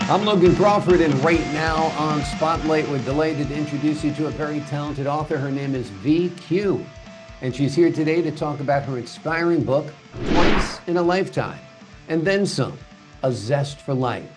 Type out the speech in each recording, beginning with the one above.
I'm Logan Crawford, and right now on Spotlight, we're delighted to introduce you to a very talented author. Her name is Vee Q, and she's here today to talk about her inspiring book, Twice in a Lifetime, and Then Some, A Zest for Life.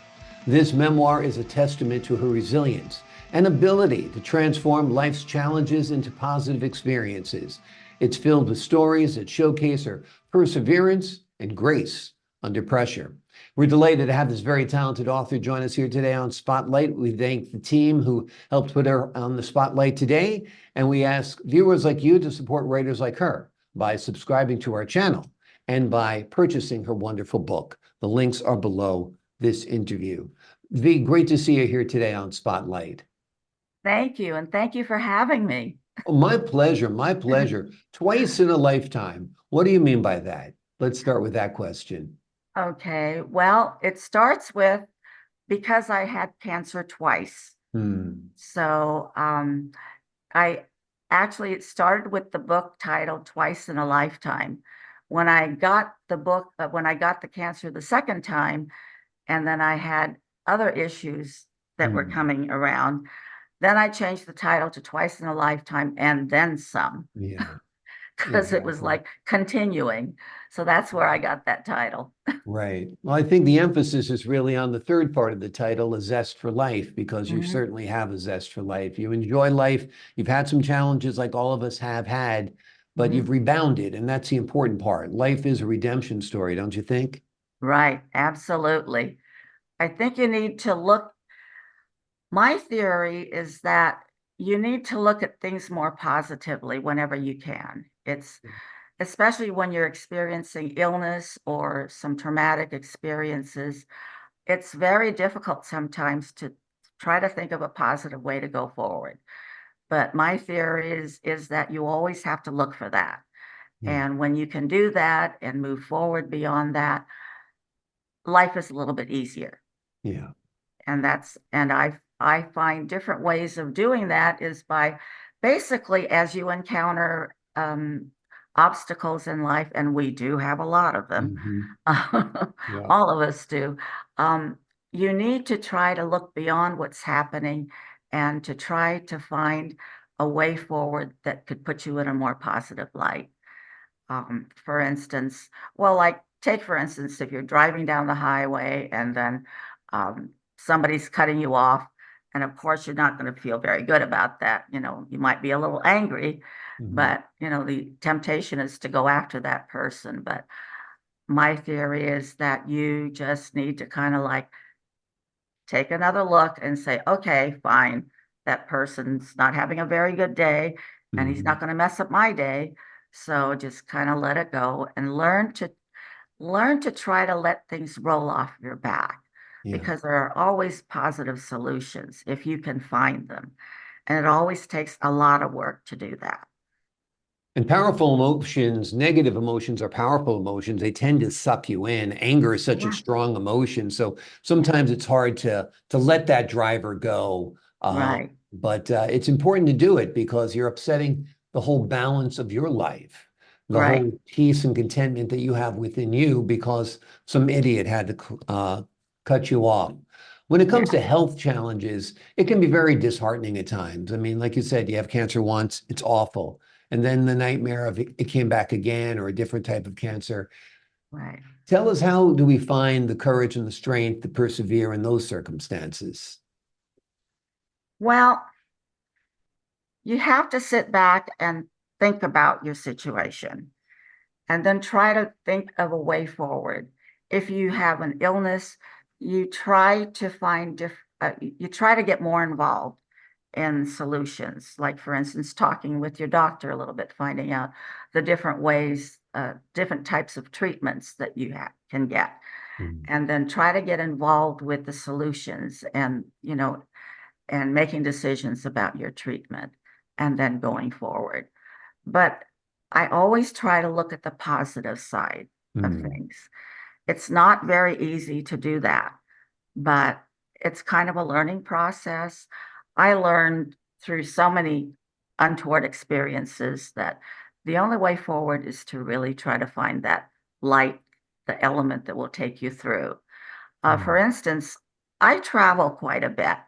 This memoir is a testament to her resilience and ability to transform life's challenges into positive experiences. It's filled with stories that showcase her perseverance and grace under pressure. We're delighted to have this very talented author join us here today on Spotlight. We thank the team who helped put her on the spotlight today, and we ask viewers like you to support writers like her by subscribing to our channel and by purchasing her wonderful book. The links are below this interview. Vee, great to see you here today on Spotlight. Thank you, and thank you for having me. Oh, my pleasure, my pleasure. Twice in a lifetime. What do you mean by that? Let's start with that question. Okay, well, it starts with because I had cancer twice. Hmm. So I actually, it started with the book titled Twice in a Lifetime. When I got the book, when I got the cancer the second time, and then I had other issues that were Hmm. coming around, then I changed the title to Twice in a Lifetime and Then Some, Yeah, because it was exactly. like continuing. So that's where I got that title. Right. Well, I think the emphasis is really on the third part of the title, a zest for life, because you Mhm. certainly have a zest for life. You enjoy life. You've had some challenges like all of us have had, but you've Mhm. rebounded, and that's the important part. Life is a redemption story, don't you think? Right, absolutely. I think you need to look, my theory is that you need to look at things more positively whenever you can. It's especially when you're experiencing illness or some traumatic experiences, it's very difficult sometimes to try to think of a positive way to go forward. But my theory is that you always have to look for that. Yeah. And when you can do that and move forward beyond that, life is a little bit easier. Yeah. And I find different ways of doing that is by basically as you encounter obstacles in life, and we do have a lot of them, Hmm. Yeah. all of us do. um, you need to try to look beyond what's happening and to try to find a way forward that could put you in a more positive light. For instance, well, like take for instance, if you're driving down the highway and then somebody's cutting you off, and of course you're not going to feel very good about that. You might be a little angry, Hmm. but the temptation is to go after that person. But my theory is that you just need to kind of like take another look and say, okay, fine, that person's not having a very good day and he's Hmm. not going to mess up my day. So just kind of let it go and learn to try to let things roll off your back, Yeah. because there are always positive solutions if you can find them. And it always takes a lot of work to do that. And powerful emotions, negative emotions are powerful emotions. They tend to suck you in. Anger is such a Yeah, strong emotion. So yeah, sometimes it's hard to let that driver go. right, But it's important to do it because you're upsetting the whole balance of your life, the right, whole peace and contentment that you have within you because some idiot had to cut you off. When it comes yeah, to health challenges, it can be very disheartening at times. I mean, like you said, you have cancer once, it's awful, and then the nightmare of it came back again or a different type of cancer. right. Tell us, how do we find the courage and the strength to persevere in those circumstances? Well, you have to sit back and think about your situation and then try to think of a way forward. If you have an illness, you try to you try to get more involved in solutions. Like, for instance, talking with your doctor a little bit, finding out the different ways, different types of treatments that can get, Mm. and then try to get involved with the solutions and making decisions about your treatment and then going forward. But I always try to look at the positive side of Mm. things. It's not very easy to do that, but it's kind of a learning process. I learned through so many untoward experiences that the only way forward is to really try to find that light, the element that will take you through. For Mm. instance, I travel quite a bit,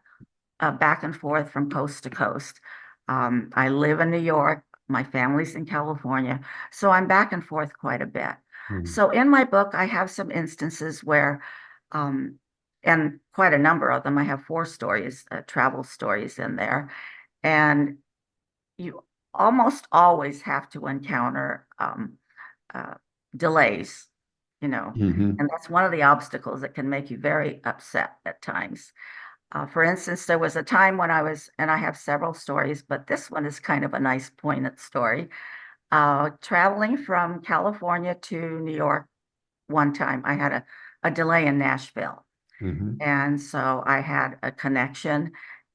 back and forth from coast to coast. I live in New York. My family's in California, so I'm back and forth quite a bit. Mm. So in my book, I have some instances where, um, and quite a number of them. I have 4 stories, travel stories in there, and you almost always have to encounter uh, delays, you know, Hmm. and that's one of the obstacles that can make you very upset at times. For instance, there was a time when and I have several stories, but this one is kind of a nice poignant story. Traveling from California to New York one time, I had a delay in Nashville. Hmm. And so I had a connection.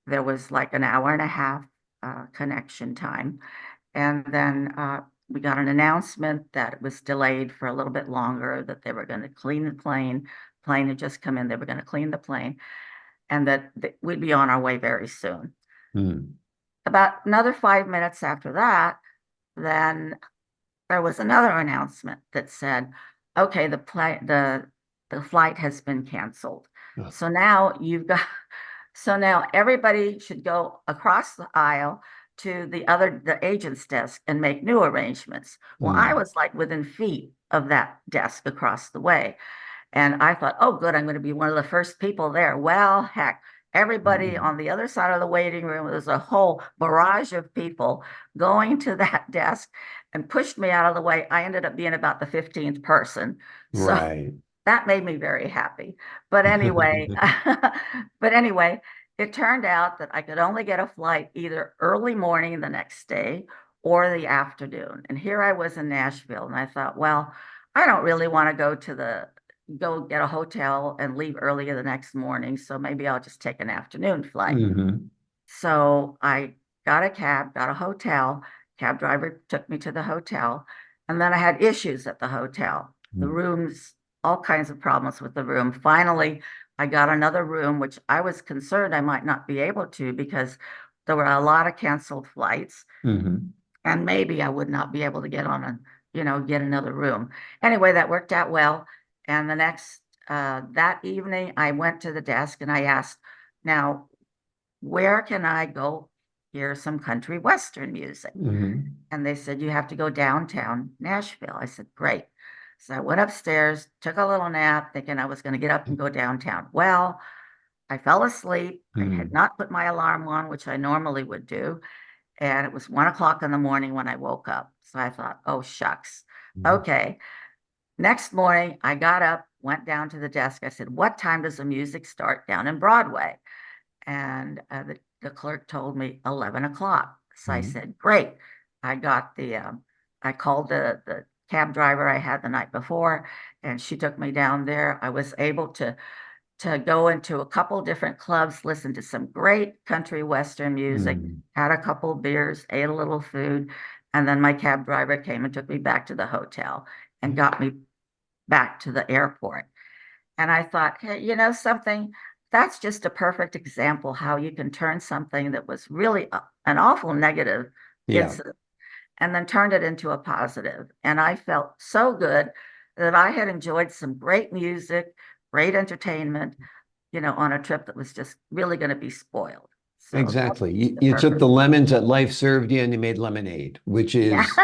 There was like an hour and a half connection time. And then we got an announcement that it was delayed for a little bit longer, that they were going to clean the plane. Plane had just come in, they were going to clean the plane, and that we'd be on our way very soon. Mm. About another 5 minutes after that, then there was another announcement that said, okay, the flight has been canceled. Oh. So now you've got so now everybody should go across the aisle to the agent's desk and make new arrangements. Well, I Mm. was like within feet of that desk across the way. And I thought, oh, good, I'm going to be one of the first people there. Well, heck, everybody Mm. on the other side of the waiting room, there's a whole barrage of people going to that desk and pushed me out of the way. I ended up being about the 15th person. So Right. that made me very happy. But anyway, but anyway, it turned out that I could only get a flight either early morning the next day or the afternoon. And here I was in Nashville, and I thought, well, I don't really want to go get a hotel and leave early the next morning. So maybe I'll just take an afternoon flight. Hmm. So I got a cab, got a hotel. Cab driver took me to the hotel. And then I had issues at the hotel. The Mm. rooms, all kinds of problems with the room. Finally, I got another room, which I was concerned I might not be able to because there were a lot of canceled flights, Hmm. and maybe I would not be able to get another room. Anyway, that worked out well. And that evening, I went to the desk and I asked, now, where can I go hear some country western music? Hmm. And they said, you have to go downtown Nashville. I said, great. So I went upstairs, took a little nap, thinking I was going to get up and go downtown. Well, I fell asleep. I had Mm. not put my alarm on, which I normally would do. And it was 1 o'clock in the morning when I woke up. So I thought, oh, shucks. Okay. Next morning, I got up, went down to the desk. I said, what time does the music start down in Broadway? And the clerk told me 11 o'clock. So I Mm. said, great. I got I called the cab driver I had the night before, and she took me down there. I was able to go into a couple different clubs, listen to some great country western music, Mm. had a couple beers, ate a little food, and then my cab driver came and took me back to the hotel and got me back to the airport. And I thought, hey, you know something? That's just a perfect example how you can turn something that was really an awful negative Yeah. incident and then turned it into a positive. And I felt so good that I had enjoyed some great music, great entertainment, on a trip that was just really going to be spoiled. So that was Exactly. just You, the you took perfect. the lemons that life served you and you made lemonade, which Yeah, is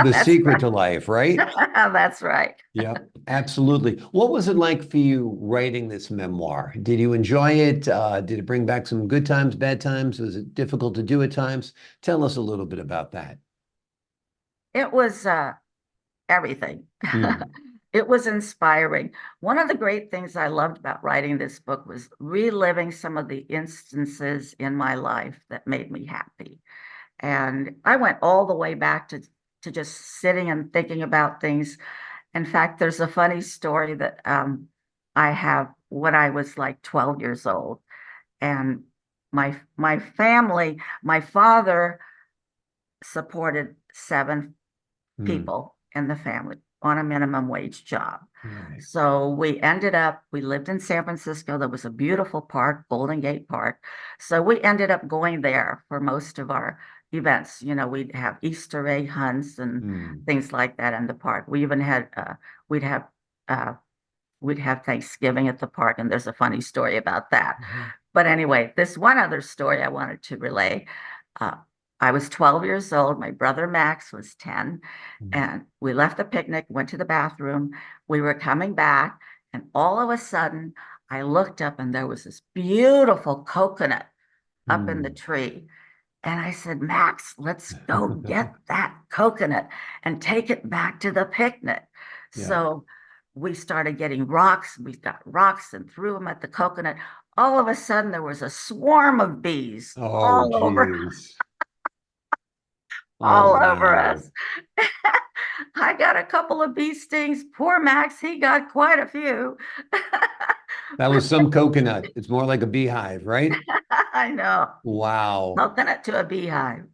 the that's secret right. to life, right? That's right. Yeah, absolutely. What was it like for you writing this memoir? Did you enjoy it? Did it bring back some good times, bad times? Was it difficult to do at times? Tell us a little bit about that. It was everything. Mm. It was inspiring. One of the great things I loved about writing this book was reliving some of the instances in my life that made me happy. And I went all the way back to just sitting and thinking about things. In fact, there's a funny story that I have when I was like 12 years old. And my family, my father supported 7 Mm. people in the family on a minimum wage job. Right. So we lived in San Francisco. There was a beautiful park, Golden Gate Park. So we ended up going there for most of our events. We'd have Easter egg hunts and Mm. things like that in the park. We even had, we'd have uh, we'd have Thanksgiving at the park, and there's a funny story about that. Mhm. But anyway, this one other story I wanted to relay. Uh, I was 12 years old. My brother Max was 10, and we left the picnic, went to the bathroom. We were coming back, and all of a sudden, I looked up, and there was this beautiful coconut up in the Mm. tree. And I said, Max, let's go get that coconut and take it back to the picnic. Yeah. So we started getting rocks. We got rocks and threw them at the coconut. All of a sudden, there was a swarm of bees Oh, geez. Oh, all over no. us. I got a couple of bee stings. Poor Max, he got quite a few. That was some coconut. It's more like a beehive, right? I know. Wow. Coconut to a beehive.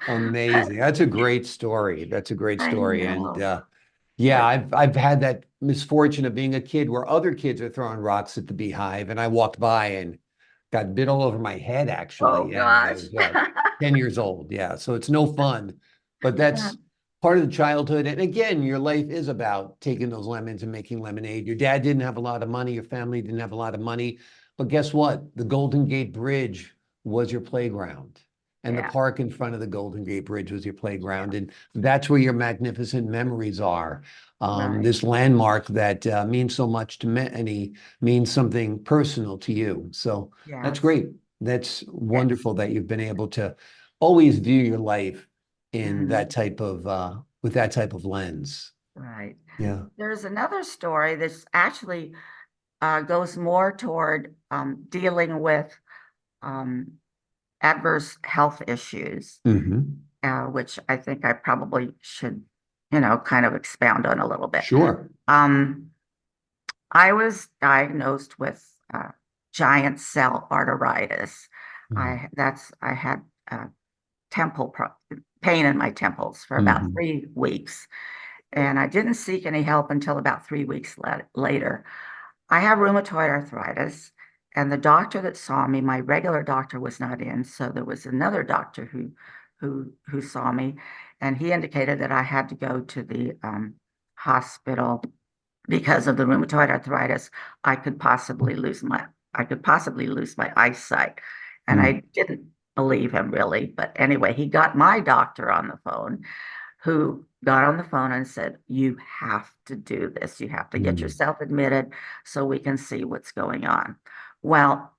Amazing. That's a great story. That's a great I story. And know. yeah, But I've had that misfortune of being a kid where other kids are throwing rocks at the beehive, and I walked by and got bit all over my head oh actually. And I gosh. was 10 years old. Yeah. So it's no fun, but Yeah, that's part of the childhood. And again, your life is about taking those lemons and making lemonade. Your dad didn't have a lot of money, your family didn't have a lot of money, but guess what? The Golden Gate Bridge was your playground. And the yeah, park in front of the Golden Gate Bridge was your playground. And that's where your magnificent memories are. right. This landmark that means so much to many means something personal to you. So that's Yes, great. That's it's wonderful that you've been able to always view your life in that mhm, type of with that type of lens. right. Yeah. There's another story that's actually goes more toward dealing with um, adverse health issues, Hmm. which I think I probably should, kind of expound on a little bit. Sure. Um, I was diagnosed with uh, giant cell arteritis. I had uh, temple pain in my temples for about Mm-hmm. 3 weeks, and I didn't seek any help until about 3 weeks later. I have rheumatoid arthritis, and the doctor that saw me, my regular doctor was not in, so there was another doctor who saw me, and he indicated that I had to go to the hospital because of the rheumatoid arthritis. I could possibly lose my eyesight, and Mm-hmm. I didn't believe him really. But anyway, he got my doctor on the phone, who got on the phone and said, "You have to do this. You have to get yourself admitted so we can see what's going on." Well,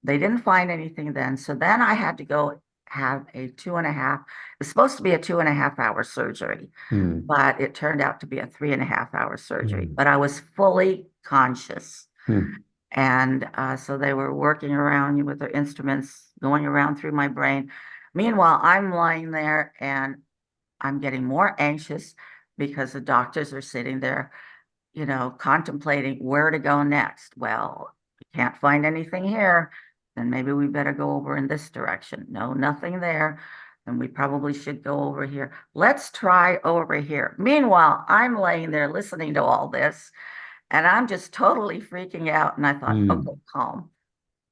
they didn't find anything then. So then I had to go have a 2.5, it's supposed to be a 2.5 hour surgery, Mm-hmm. but it turned out to be a 3.5 hour surgery. But I was fully conscious. Mm-hmm. And so they were working around with their instruments, going around through my brain. Meanwhile, I'm lying there and I'm getting more anxious because the doctors are sitting there, contemplating where to go next. Well, we can't find anything here. Then maybe we better go over in this direction. No, nothing there. Then we probably should go over here. Let's try over here. Meanwhile, I'm laying there listening to all this and I'm just totally freaking out. And I thought, okay, Mm-hmm.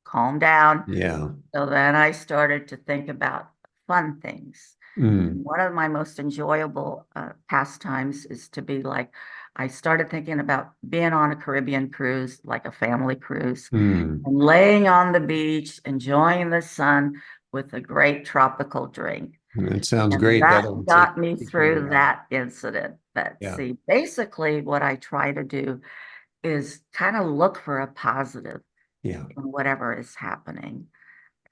calm down. Yeah. So then I started to think about fun things. Mm-hmm. And one of my most enjoyable pastimes is to be like, I started thinking about being on a Caribbean cruise, like a family cruise, Mm-hmm. and laying on the beach, enjoying the sun with a great tropical drink. That sounds And great. that That'll got me take care of through that. that incident. But Yeah. see, basically, what I try to do is kind of look for a positive Yeah. in whatever is happening.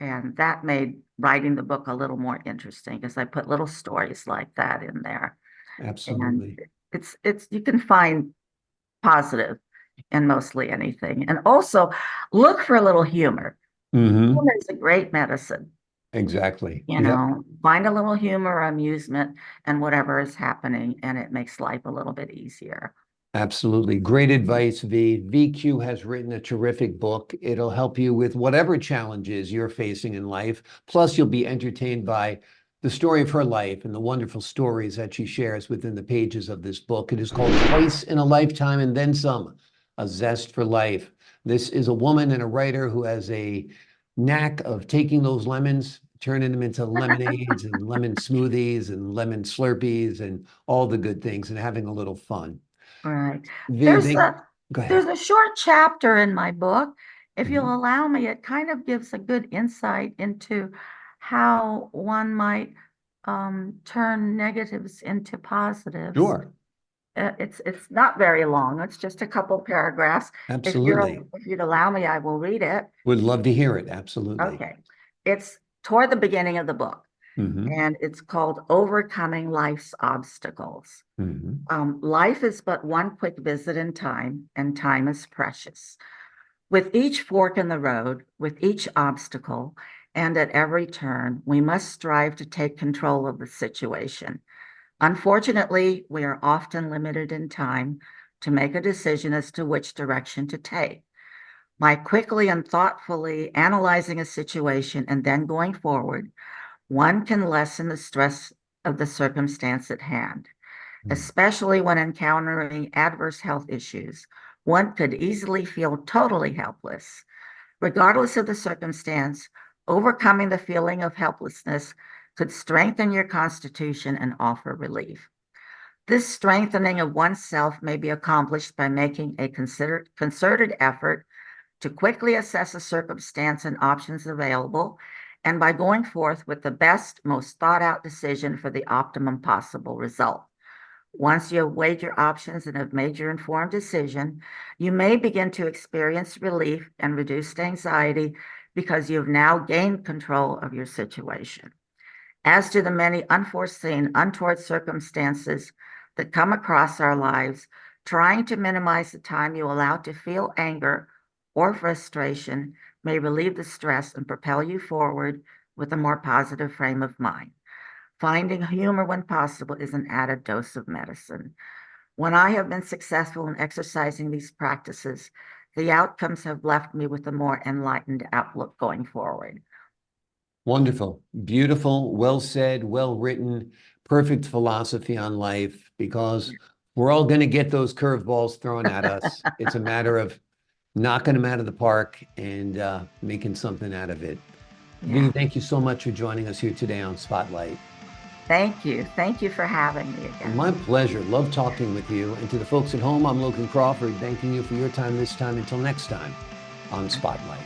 And that made writing the book a little more interesting because I put little stories like that in there. And Absolutely. it's you can find positive in mostly anything. And also look for a little humor. Mm-hmm. Humor is a great medicine. Exactly. Yep. Find a little humor or amusement in whatever is happening, and it makes life a little bit easier. Absolutely. Great advice, V. VQ has written a terrific book. It'll help you with whatever challenges you're facing in life. Plus, you'll be entertained by the story of her life and the wonderful stories that she shares within the pages of this book. It is called Twice in a Lifetime and Then Some, A Zest for Life. This is a woman and a writer who has a knack of taking those lemons, turning them into lemonades and lemon smoothies and lemon slurpees and all the good things and having a little fun. Right. V, There's they, a Go There's ahead. a short chapter in my book. If you'll Mhm. allow me, it kind of gives a good insight into how one might turn negatives into positives. Sure. It's not very long. It's just a couple paragraphs. Absolutely. If you'd allow me, I will read it. Would love to hear it. Absolutely. Okay. It's toward the beginning of the book, Hmm. and it's called Overcoming Life's Obstacles. Hmm. Life is but one quick visit in time, and time is precious. With each fork in the road, with each obstacle, and at every turn, we must strive to take control of the situation. Unfortunately, we are often limited in time to make a decision as to which direction to take. By quickly and thoughtfully analyzing a situation and then going forward, one can lessen the stress of the circumstance at hand. Especially when encountering adverse health issues, one could easily feel totally helpless. Regardless of the circumstance, overcoming the feeling of helplessness could strengthen your constitution and offer relief. This strengthening of oneself may be accomplished by making a concerted effort to quickly assess a circumstance and options available, and by going forth with the best, most thought out decision for the optimum possible result. Once you have weighed your options and have made your informed decision, you may begin to experience relief and reduced anxiety because you have now gained control of your situation. As to the many unforeseen, untoward circumstances that come across our lives, trying to minimize the time you allow to feel anger or frustration may relieve the stress and propel you forward with a more positive frame of mind. Finding humor when possible is an added dose of medicine. When I have been successful in exercising these practices, the outcomes have left me with a more enlightened outlook going forward. Wonderful. Beautiful. Well said. Well written. Perfect philosophy on life because we're all going to get those curveballs thrown at us. It's a matter of knocking them out of the park and making something out of it. Vee, Yeah. thank you so much for joining us here today on Spotlight. Thank you. Thank you for having me again. My pleasure. Love talking with you. And to the folks at home, I'm Logan Crawford, thanking you for your time this time. Until next time on Spotlight.